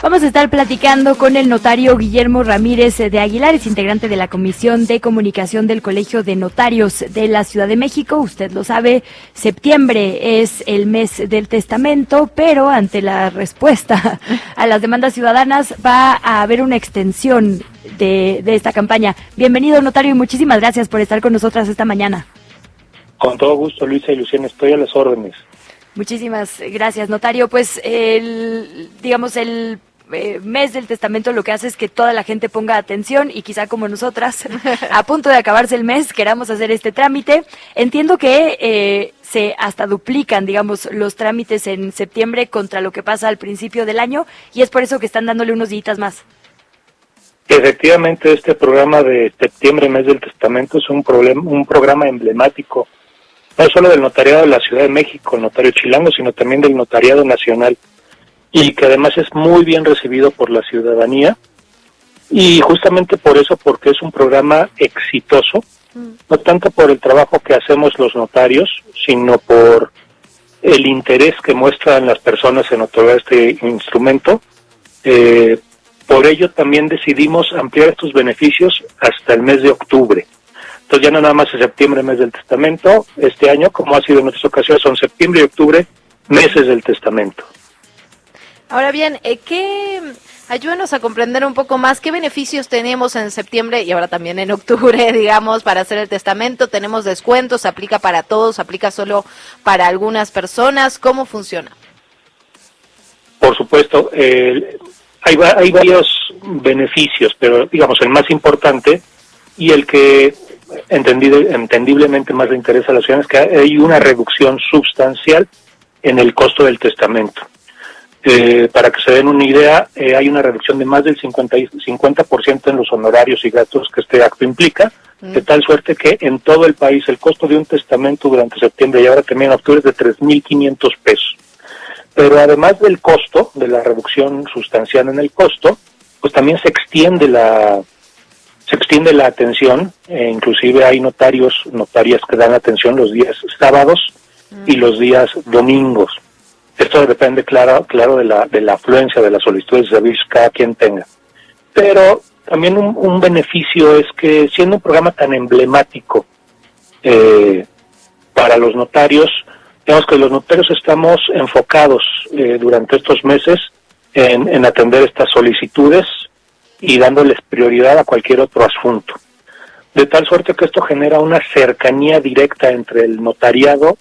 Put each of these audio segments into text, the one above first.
Vamos a estar platicando con el notario Guillermo Ramírez de Aguilar, es integrante de la Comisión de Comunicación del Colegio de Notarios de la Ciudad de México. Usted lo sabe, septiembre es el mes del testamento, pero ante la respuesta a las demandas ciudadanas va a haber una extensión de esta campaña. Bienvenido, notario, y muchísimas gracias por estar con nosotras esta mañana. Con todo gusto, Luisa y Luciana, estoy a las órdenes. Muchísimas gracias, notario. Pues el mes del testamento lo que hace es que toda la gente ponga atención y quizá como nosotras, a punto de acabarse el mes, queramos hacer este trámite. Entiendo que se hasta duplican, digamos, los trámites en septiembre contra lo que pasa al principio del año, y es por eso que están dándole unos días más. Efectivamente, este programa de septiembre, mes del testamento, es un programa emblemático, no solo del notariado de la Ciudad de México, el notario chilango, sino también del notariado nacional, y que además es muy bien recibido por la ciudadanía, y justamente por eso, porque es un programa exitoso, no tanto por el trabajo que hacemos los notarios, sino por el interés que muestran las personas en otorgar este instrumento. Por ello también decidimos ampliar estos beneficios hasta el mes de octubre. Entonces ya no nada más es septiembre, mes del testamento. Este año, como ha sido en otras ocasiones, son septiembre y octubre, meses del testamento. Ahora bien, ayúdenos a comprender un poco más qué beneficios tenemos en septiembre y ahora también en octubre, digamos, para hacer el testamento. ¿Tenemos descuentos? ¿Aplica para todos? ¿Aplica solo para algunas personas? ¿Cómo funciona? Por supuesto, hay varios beneficios, pero digamos el más importante y el que entendiblemente más le interesa a la ciudadanía es que hay una reducción sustancial en el costo del testamento. Para que se den una idea, hay una reducción de más del 50% en los honorarios y gastos que este acto implica, de tal suerte que en todo el país el costo de un testamento durante septiembre y ahora también en octubre es de 3,500 pesos. Pero además del costo, de la reducción sustancial en el costo, pues también se extiende la atención, inclusive hay notarias que dan atención los días sábados y los días domingos. Esto depende, claro de la afluencia de las solicitudes de servicios que cada quien tenga. Pero también un beneficio es que, siendo un programa tan emblemático para los notarios, digamos que los notarios estamos enfocados durante estos meses en atender estas solicitudes y dándoles prioridad a cualquier otro asunto. De tal suerte que esto genera una cercanía directa entre el notariado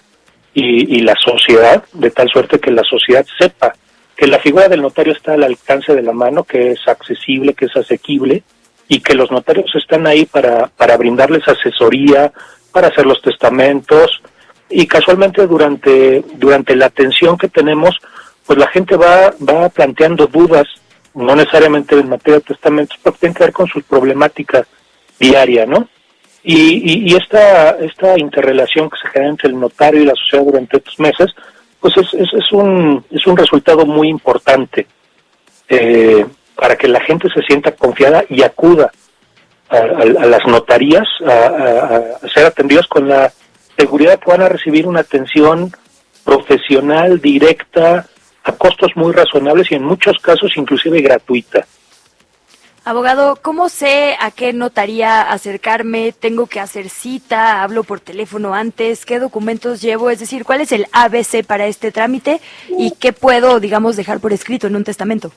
y la sociedad, de tal suerte que la sociedad sepa que la figura del notario está al alcance de la mano, que es accesible, que es asequible, y que los notarios están ahí para brindarles asesoría, para hacer los testamentos, y casualmente durante la atención que tenemos, pues la gente va planteando dudas, no necesariamente en materia de testamentos, pero tienen que ver con su problemática diaria, ¿no? Y esta interrelación que se genera entre el notario y la sociedad durante estos meses, pues es un resultado muy importante para que la gente se sienta confiada y acuda a las notarías a ser atendidos con la seguridad que van a recibir una atención profesional, directa, a costos muy razonables y en muchos casos inclusive gratuita. Abogado, ¿cómo sé a qué notaría acercarme? ¿Tengo que hacer cita? ¿Hablo por teléfono antes? ¿Qué documentos llevo? Es decir, ¿cuál es el ABC para este trámite? ¿Y qué puedo, digamos, dejar por escrito en un testamento?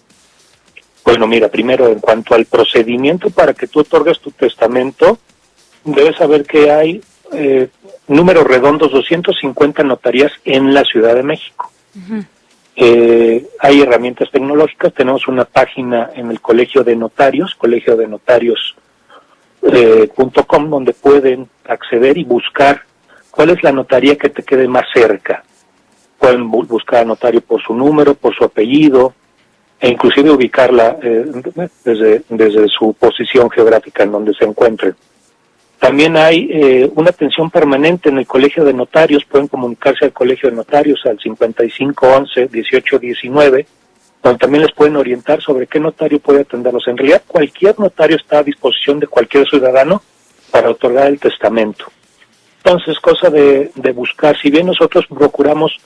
Bueno, mira, primero, en cuanto al procedimiento para que tú otorgues tu testamento, debes saber que hay números redondos, 250 notarías en la Ciudad de México. Uh-huh. Hay herramientas tecnológicas, tenemos una página en el Colegio de Notarios, colegiodenotarios.com, donde pueden acceder y buscar cuál es la notaría que te quede más cerca. Pueden buscar al notario por su número, por su apellido, e inclusive ubicarla desde su posición geográfica en donde se encuentren. También hay una atención permanente en el Colegio de Notarios. Pueden comunicarse al Colegio de Notarios al 5511-1819, donde también les pueden orientar sobre qué notario puede atenderlos. En realidad, cualquier notario está a disposición de cualquier ciudadano para otorgar el testamento. Entonces, cosa de buscar. Si bien nosotros procuramos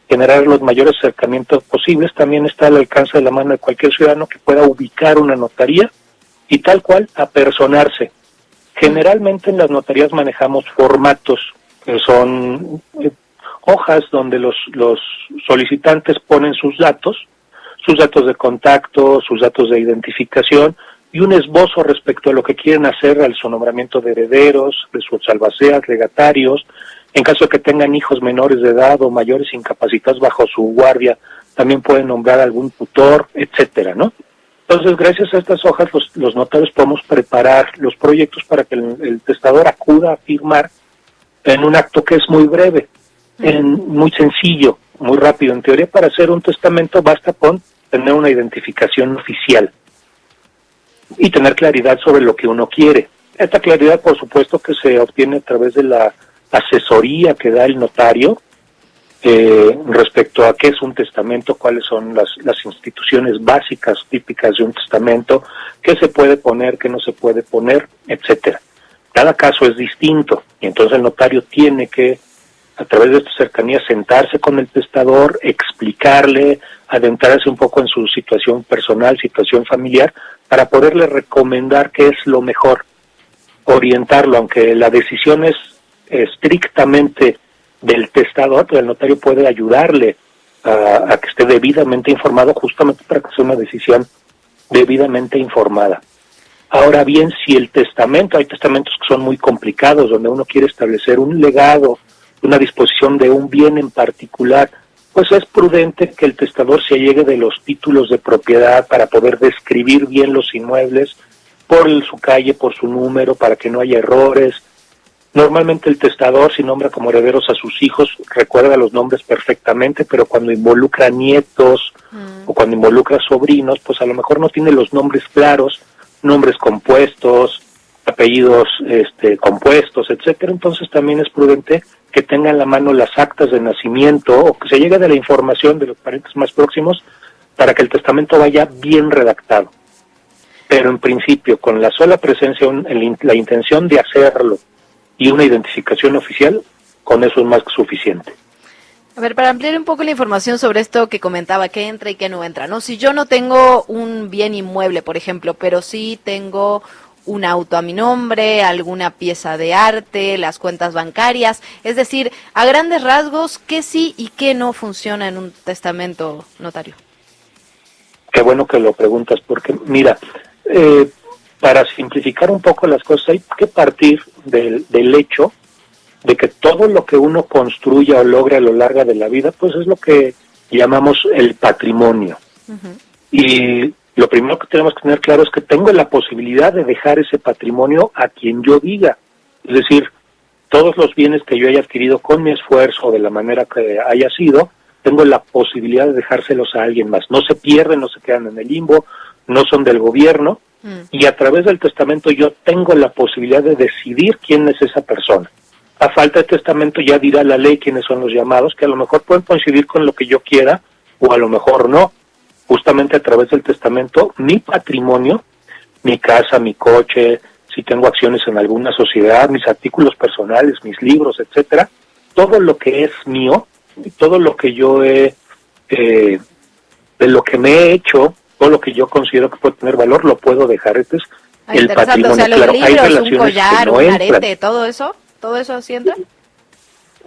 generar los mayores acercamientos posibles. También está al alcance de la mano de cualquier ciudadano que pueda ubicar una notaría y tal cual apersonarse. Generalmente en las notarías manejamos formatos que son hojas donde los solicitantes ponen sus datos de contacto, sus datos de identificación y un esbozo respecto a lo que quieren hacer al su nombramiento de herederos, de sus albaceas, legatarios, en caso de que tengan hijos menores de edad o mayores incapacitados bajo su guardia, también pueden nombrar algún tutor, etcétera, ¿no? Entonces, gracias a estas hojas, los notarios podemos preparar los proyectos para que el testador acuda a firmar en un acto que es muy breve, muy sencillo, muy rápido. En teoría, para hacer un testamento basta con tener una identificación oficial y tener claridad sobre lo que uno quiere. Esta claridad, por supuesto, que se obtiene a través de la asesoría que da el notario respecto a qué es un testamento, cuáles son las instituciones básicas típicas de un testamento, qué se puede poner, qué no se puede poner, etcétera. Cada caso es distinto y entonces el notario tiene que, a través de esta cercanía, sentarse con el testador, explicarle, adentrarse un poco en su situación personal, situación familiar, para poderle recomendar qué es lo mejor, orientarlo, aunque la decisión es estrictamente del testador, pero el notario puede ayudarle a que esté debidamente informado, justamente para que sea una decisión debidamente informada. Ahora bien, si el testamento, hay testamentos que son muy complicados, donde uno quiere establecer un legado, una disposición de un bien en particular, pues es prudente que el testador se allegue de los títulos de propiedad para poder describir bien los inmuebles por su calle, por su número, para que no haya errores. Normalmente el testador, si nombra como herederos a sus hijos, recuerda los nombres perfectamente, pero cuando involucra nietos o cuando involucra sobrinos, pues a lo mejor no tiene los nombres claros, nombres compuestos, apellidos compuestos, etcétera. Entonces también es prudente que tenga en la mano las actas de nacimiento o que se llegue de la información de los parientes más próximos para que el testamento vaya bien redactado. Pero en principio, con la sola presencia, la intención de hacerlo y una identificación oficial, con eso es más que suficiente. A ver, para ampliar un poco la información sobre esto que comentaba, qué entra y qué no entra, ¿no? Si yo no tengo un bien inmueble, por ejemplo, pero sí tengo un auto a mi nombre, alguna pieza de arte, las cuentas bancarias, es decir, a grandes rasgos, ¿qué sí y qué no funciona en un testamento, notario? Qué bueno que lo preguntas, porque mira, para simplificar un poco las cosas, hay que partir del hecho de que todo lo que uno construya o logre a lo largo de la vida, pues es lo que llamamos el patrimonio. Uh-huh. Y lo primero que tenemos que tener claro es que tengo la posibilidad de dejar ese patrimonio a quien yo diga. Es decir, todos los bienes que yo haya adquirido con mi esfuerzo o de la manera que haya sido, tengo la posibilidad de dejárselos a alguien más. No se pierden, no se quedan en el limbo, no son del gobierno, y a través del testamento yo tengo la posibilidad de decidir quién es esa persona. A falta de testamento ya dirá la ley quiénes son los llamados, que a lo mejor pueden coincidir con lo que yo quiera, o a lo mejor no. Justamente a través del testamento, mi patrimonio, mi casa, mi coche, si tengo acciones en alguna sociedad, mis artículos personales, mis libros, etcétera, todo lo que es mío, todo lo que yo de lo que me he hecho, todo lo que yo considero que puede tener valor, lo puedo dejar. Este es el patrimonio. O sea, los claro, libros, hay relaciones un collar, que no un entran. arete, ¿todo eso así entra?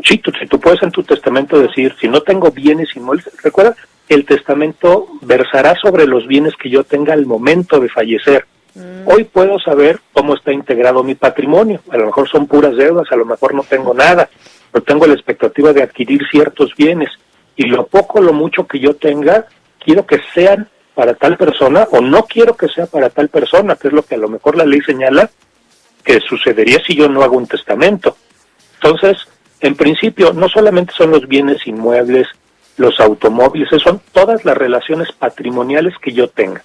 Sí, tú puedes en tu testamento decir, si no tengo bienes inmuebles, recuerda, el testamento versará sobre los bienes que yo tenga al momento de fallecer. Hoy puedo saber cómo está integrado mi patrimonio. A lo mejor son puras deudas, a lo mejor no tengo nada, pero tengo la expectativa de adquirir ciertos bienes. Y lo poco, lo mucho que yo tenga, quiero que sean para tal persona o no quiero que sea para tal persona, que es lo que a lo mejor la ley señala que sucedería si yo no hago un testamento. Entonces, en principio, no solamente son los bienes inmuebles, los automóviles, son todas las relaciones patrimoniales que yo tenga.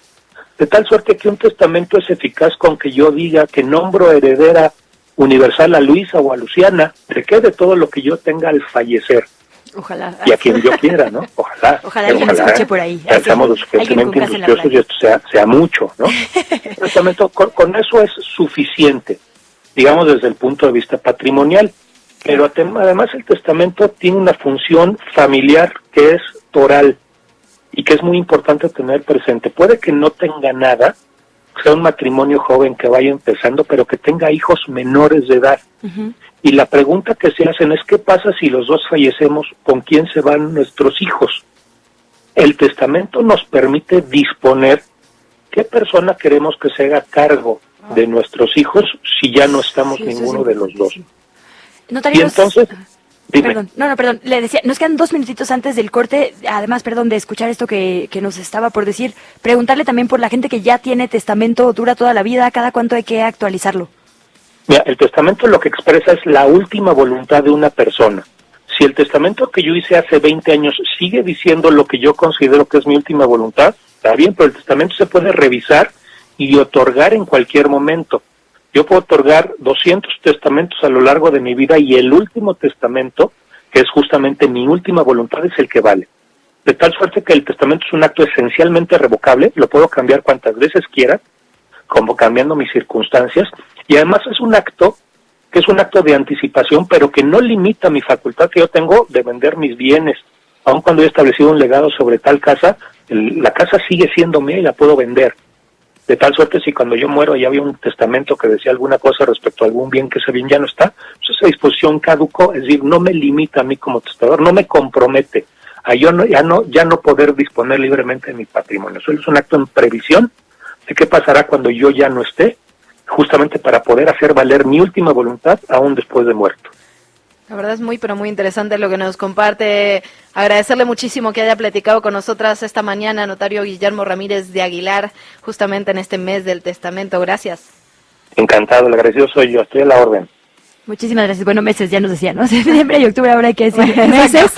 De tal suerte que un testamento es eficaz con que yo diga que nombro heredera universal a Luisa o a Luciana, de qué de todo lo que yo tenga al fallecer. Ojalá. Y a quien yo quiera, ¿no? Ojalá alguien me escuche por ahí. Seamos lo suficientemente industriosos y esto sea mucho, ¿no? El testamento, con eso es suficiente, digamos desde el punto de vista patrimonial. Pero además el testamento tiene una función familiar que es toral y que es muy importante tener presente. Puede que no tenga nada, sea un matrimonio joven que vaya empezando, pero que tenga hijos menores de edad. Uh-huh. Y la pregunta que se hacen es, ¿qué pasa si los dos fallecemos? ¿Con quién se van nuestros hijos? El testamento nos permite disponer qué persona queremos que se haga cargo de nuestros hijos si ya no estamos ninguno de los dos. Notario, y entonces, dime. Perdón, le decía, nos quedan 2 minutitos antes del corte, además, de escuchar esto que nos estaba por decir, preguntarle también por la gente que ya tiene testamento, dura toda la vida, ¿cada cuánto hay que actualizarlo? Mira, el testamento lo que expresa es la última voluntad de una persona. Si el testamento que yo hice hace 20 años sigue diciendo lo que yo considero que es mi última voluntad, está bien, pero el testamento se puede revisar y otorgar en cualquier momento. Yo puedo otorgar 200 testamentos a lo largo de mi vida y el último testamento, que es justamente mi última voluntad, es el que vale. De tal suerte que el testamento es un acto esencialmente revocable, lo puedo cambiar cuantas veces quiera, como cambiando mis circunstancias, y además es un acto que es un acto de anticipación, pero que no limita mi facultad que yo tengo de vender mis bienes. Aun cuando he establecido un legado sobre tal casa, la casa sigue siendo mía y la puedo vender. De tal suerte, si cuando yo muero ya había un testamento que decía alguna cosa respecto a algún bien, que ese bien ya no está, pues esa disposición caducó, es decir, no me limita a mí como testador, no me compromete a ya no poder disponer libremente de mi patrimonio. Eso es un acto en previsión de qué pasará cuando yo ya no esté, justamente para poder hacer valer mi última voluntad aún después de muerto. La verdad es muy, pero muy interesante lo que nos comparte. Agradecerle muchísimo que haya platicado con nosotras esta mañana, notario Guillermo Ramírez de Aguilar, justamente en este mes del testamento. Gracias. Encantado, el agradecido soy yo, estoy a la orden. Muchísimas gracias. Bueno, meses, ya nos decía, ¿no? Septiembre y octubre, ahora hay que decir meses.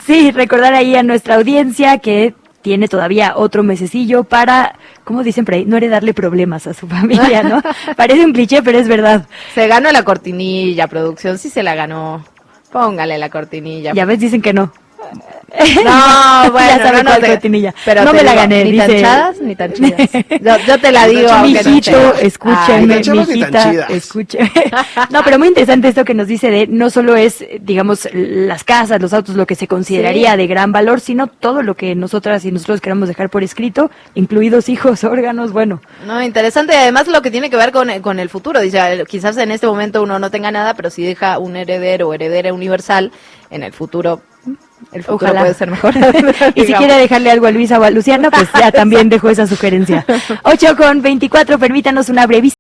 Sí, recordar ahí a nuestra audiencia que tiene todavía otro mesecillo para, como dicen por ahí, no heredarle problemas a su familia, ¿no? Parece un cliché, pero es verdad. Se ganó la cortinilla, producción, sí se la ganó. Póngale la cortinilla. Ya ves, dicen que no. No, bueno, ya sabe cuál cortinilla. Pero no me la gané, ni dice. tan chadas ni tan chidas. Yo te la digo. Mijito, escúcheme, mijita, chidas. escúcheme. No, pero muy interesante esto que nos dice de, no solo es, digamos, las casas, los autos, lo que se consideraría de gran valor, sino todo lo que nosotras y nosotros queramos dejar por escrito, incluidos hijos, órganos, bueno. No, interesante, además lo que tiene que ver con el futuro, dice, quizás en este momento uno no tenga nada, pero si deja un heredero o heredera universal, en el futuro Ojalá puede ser mejor. Y si quiere dejarle algo a Luisa o a Luciana, pues ya también dejo esa sugerencia. 8:24, permítanos una brevísima